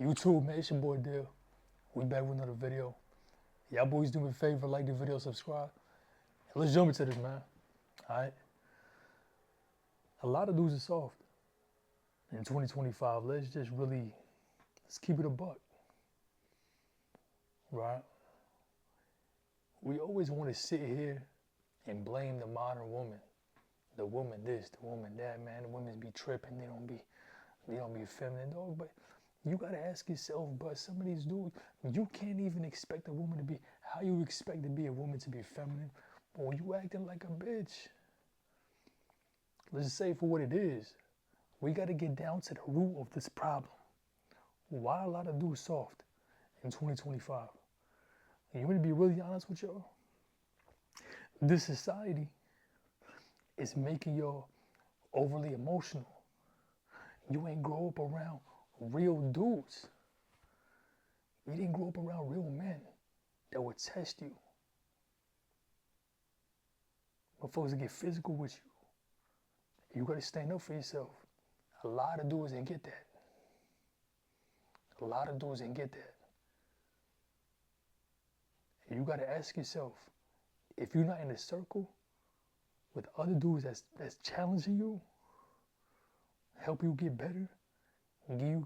YouTube, man, it's your boy Dale. We back with another video. Y'all boys do me a favor, like the video, subscribe. And let's jump into this, man. Alright? A lot of dudes are soft. In 2025, let's keep it a buck. Right? We always want to sit here and blame the modern woman. The woman this, the woman that, man. The women be tripping, they don't be feminine, dog. But you gotta ask yourself, but some of these dudes, you can't even expect a woman to be, how you expect to be a woman to be feminine when you acting like a bitch. Let's just say for what it is. We gotta get down to the root of this problem. Why a lot of dudes soft in 2025? And you want to be really honest with y'all? This society is making y'all overly emotional. You ain't grow up around real dudes. You didn't grow up around real men that would test you. But folks get physical with you. You gotta stand up for yourself. A lot of dudes didn't get that. A lot of dudes didn't get that. And you gotta ask yourself, if you're not in a circle with other dudes that's challenging you, help you get better,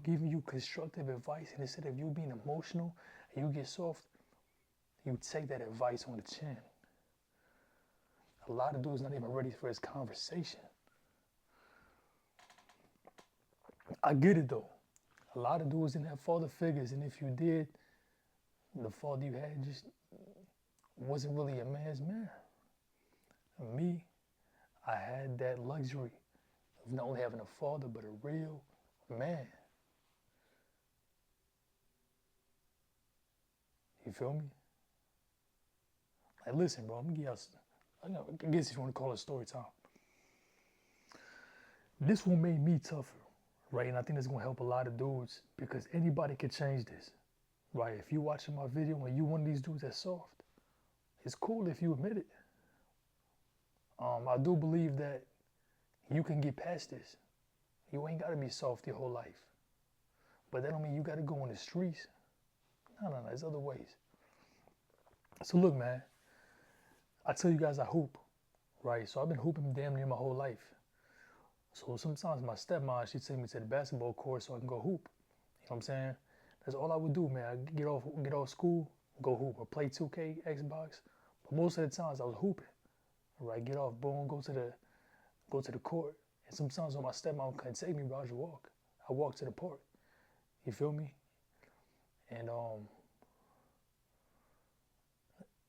giving you constructive advice, and instead of you being emotional and you get soft, you take that advice on the chin. A lot of dudes not even ready for this conversation. I get it though. A lot of dudes didn't have father figures, and if you did, the father you had just wasn't really a man's man. Me, I had that luxury of not only having a father, but a real man. You feel me? Like, listen, bro, I'm gonna give y'all, I guess if you want to call it story time. This one made me tougher, right? And I think it's gonna help a lot of dudes because anybody can change this, right? If you watching my video and you one of these dudes that's soft, it's cool if you admit it. I do believe that you can get past this. You ain't gotta be soft your whole life. But that don't mean you gotta go in the streets. No, there's other ways. So look, man, I tell you guys I hoop, right? So I've been hooping damn near my whole life. So sometimes my stepmom, she'd take me to the basketball court so I can go hoop. You know what I'm saying? That's all I would do, man. I'd get off school, go hoop, or play 2K, Xbox. But most of the times I was hooping. Right? Get off, boom, go to the court. And sometimes when my stepmom couldn't take me, bro, I just walk. I walk to the park. You feel me? And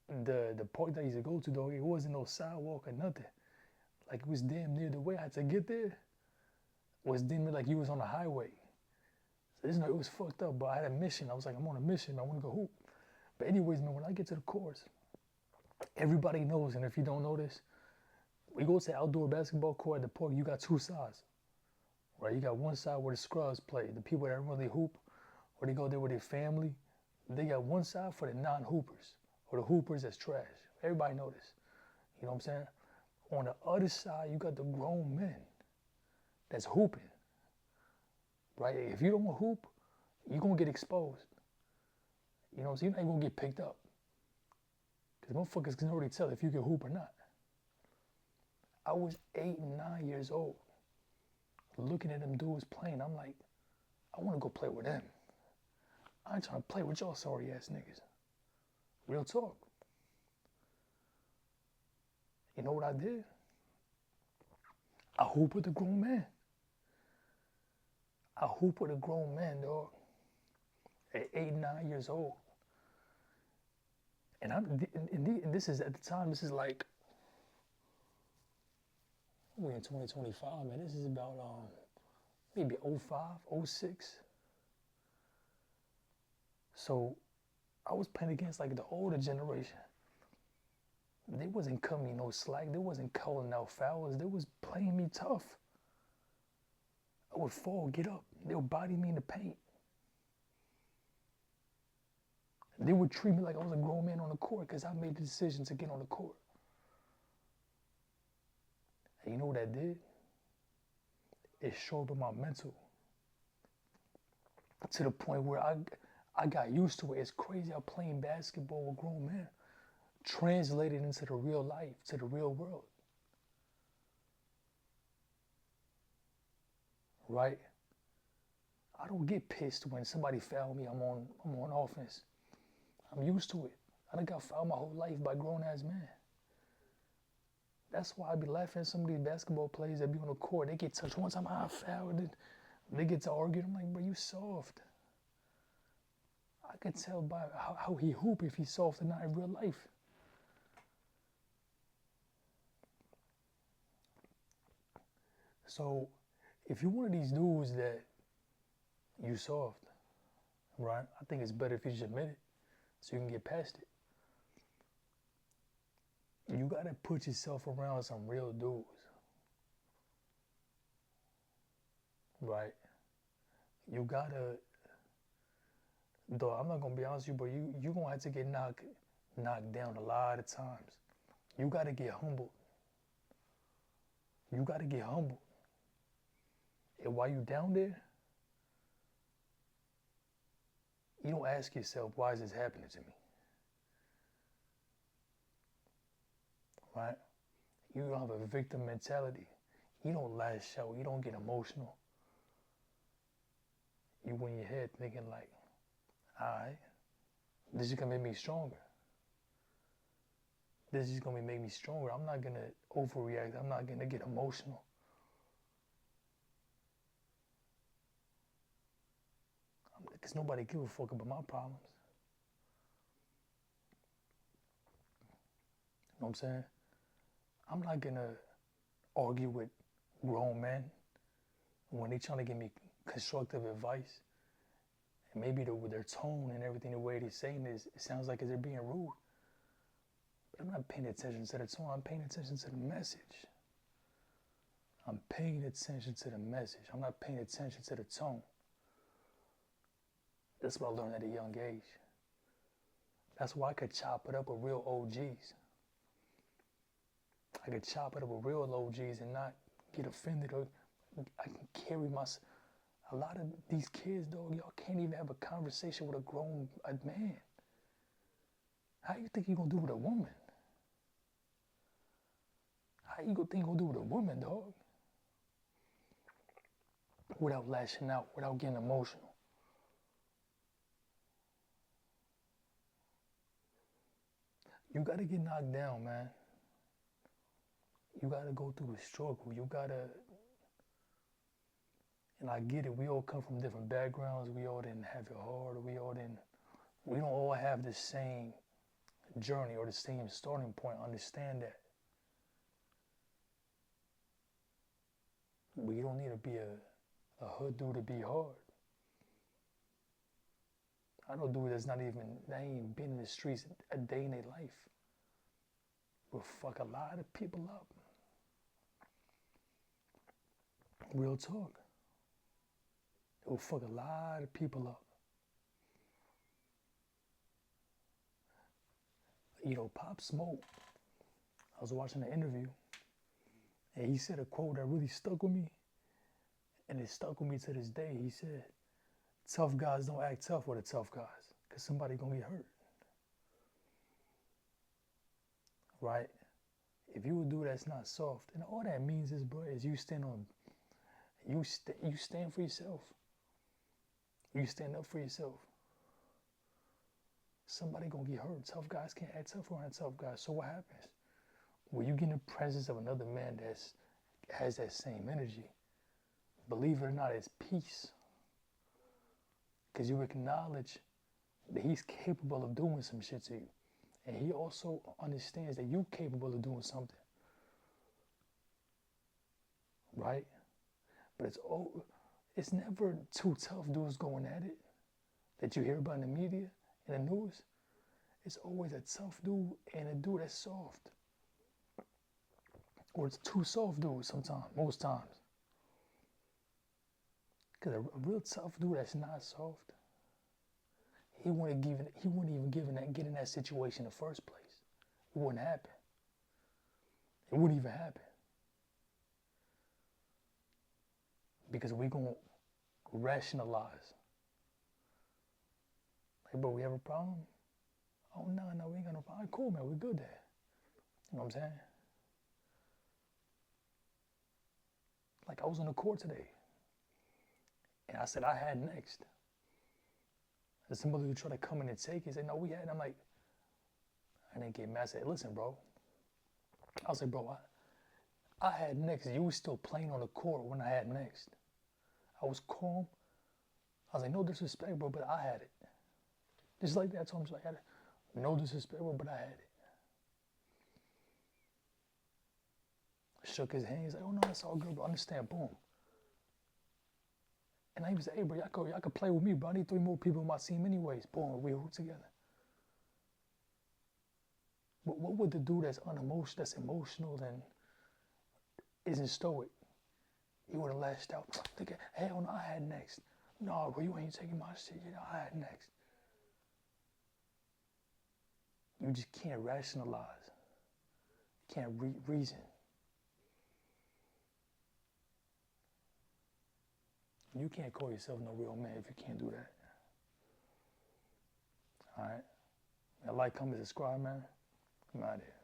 the park that I used to go to, though, it wasn't no sidewalk or nothing. Like, it was damn near the way I had to get there was damn near like you was on the highway. So it was fucked up, but I had a mission. I was like, I'm on a mission. I want to go hoop. But anyways, man, when I get to the courts, everybody knows, and if you don't know this, we go to the outdoor basketball court at the park, you got two sides, right? You got one side where the scrubs play, the people that really hoop, or they go there with their family. They got one side for the non-hoopers, or the hoopers that's trash. Everybody know this. You know what I'm saying? On the other side, you got the grown men that's hooping, right? If you don't want to hoop, you're going to get exposed. You know what I'm saying? You're not going to get picked up. Because motherfuckers can already tell if you can hoop or not. I was 8 and 9 years old, looking at them dudes playing. I'm like, I want to go play with them. I ain't trying to play with y'all sorry ass niggas. Real talk. You know what I did? I hoop with a grown man. I hoop with a grown man, dog. At 8, 9 years old. And this is, at the time, this is like, we're in 2025, man. This is about maybe 05, 06. So I was playing against like the older generation. They wasn't cutting me no slack. They wasn't calling out fouls. They was playing me tough. I would fall, get up. They would body me in the paint. They would treat me like I was a grown man on the court because I made the decision to get on the court. And you know what that did? It showed up my mental. to the point where I got used to it. It's crazy how playing basketball with grown men translated into the real life, to the real world, right? I don't get pissed when somebody foul me. I'm on offense. I'm used to it. I done got fouled my whole life by grown ass men. That's why I be laughing at some of these basketball players that be on the court. They get touched one time, I fouled it. They get to arguing. I'm like, bro, you soft. I could tell by how he hoop if he's soft or not in real life. So if you're one of these dudes that you soft, right? I think it's better if you just admit it so you can get past it. You gotta put yourself around some real dudes, right? You gotta, though I'm not gonna be honest with you, but you gonna have to get knocked down a lot of times. You gotta get humbled. You gotta get humbled. And while you down there, you don't ask yourself, why is this happening to me? Right? You don't have a victim mentality. You don't lash out. You don't get emotional. You in your head thinking like, all right, this is gonna make me stronger. This is gonna make me stronger. I'm not gonna overreact. I'm not gonna get emotional. Because nobody give a fuck about my problems. You know what I'm saying? I'm not gonna argue with grown men when they trying to give me constructive advice. And maybe with their tone and everything, the way they're saying this, it sounds like they're being rude. But I'm not paying attention to the tone. I'm paying attention to the message. I'm paying attention to the message. I'm not paying attention to the tone. That's what I learned at a young age. That's why I could chop it up with real OGs. I could chop it up with real OGs and not get offended. Or I can carry myself. A lot of these kids, dog, y'all can't even have a conversation with a man. How you think you gonna do with a woman? How you gonna think you're gonna do with a woman, dog? Without lashing out, without getting emotional. You gotta get knocked down, man. You gotta go through the struggle. You gotta, and I get it, we all come from different backgrounds. We all didn't have it hard. We don't all have the same journey or the same starting point. Understand that. We don't need to be a hood dude to be hard. I know dudes that ain't been in the streets a day in their life. Will fuck a lot of people up. Real talk. It will fuck a lot of people up. You know, Pop Smoke, I was watching an interview, and he said a quote that really stuck with me, and it stuck with me to this day. He said, tough guys don't act tough with the tough guys, because somebody gonna get hurt. Right? If you a dude that's not soft, and all that means is, bro, is you stand for yourself. You stand up for yourself. Somebody gonna get hurt. Tough guys can't act tough around tough guys. So what happens? When you get in the presence of another man that has that same energy, believe it or not, it's peace. Because you acknowledge that he's capable of doing some shit to you. And he also understands that you're capable of doing something. Right? But it's never two tough dudes going at it that you hear about in the media, in the news. It's always a tough dude and a dude that's soft. Or it's two soft dudes sometimes, most times. Because a real tough dude that's not soft, he wouldn't even get in that situation in the first place. It wouldn't happen. It wouldn't even happen. Because we're going to rationalize Like, bro, we have a problem? Oh, no, we ain't got no problem. All right, cool, man, we good there. You know what I'm saying? Like, I was on the court today, and I said I had next. And somebody would try to come in and take it, say, no, we had. And I'm like, I didn't get mad. I said, listen, bro. I was like, bro, I had next. You were still playing on the court when I had next. I was calm. I was like, no disrespect, bro, but I had it. Just like that. So I'm just like, no disrespect, bro, but I had it. Shook his hand. He's like, oh, no, that's all good, bro. Understand, boom. And I even said, hey, bro, y'all could play with me, bro. I need 3 more people in my team anyways. Boom, we hoop together. But what would the dude that's unemotional, that's emotional, and isn't stoic? He would have lashed out. Think, hell no, I had next. No, bro, you ain't taking my shit. You know, I had next. You just can't rationalize. Can't reason. You can't call yourself no real man if you can't do that. All right? Like, comment, subscribe, man. I'm out of here.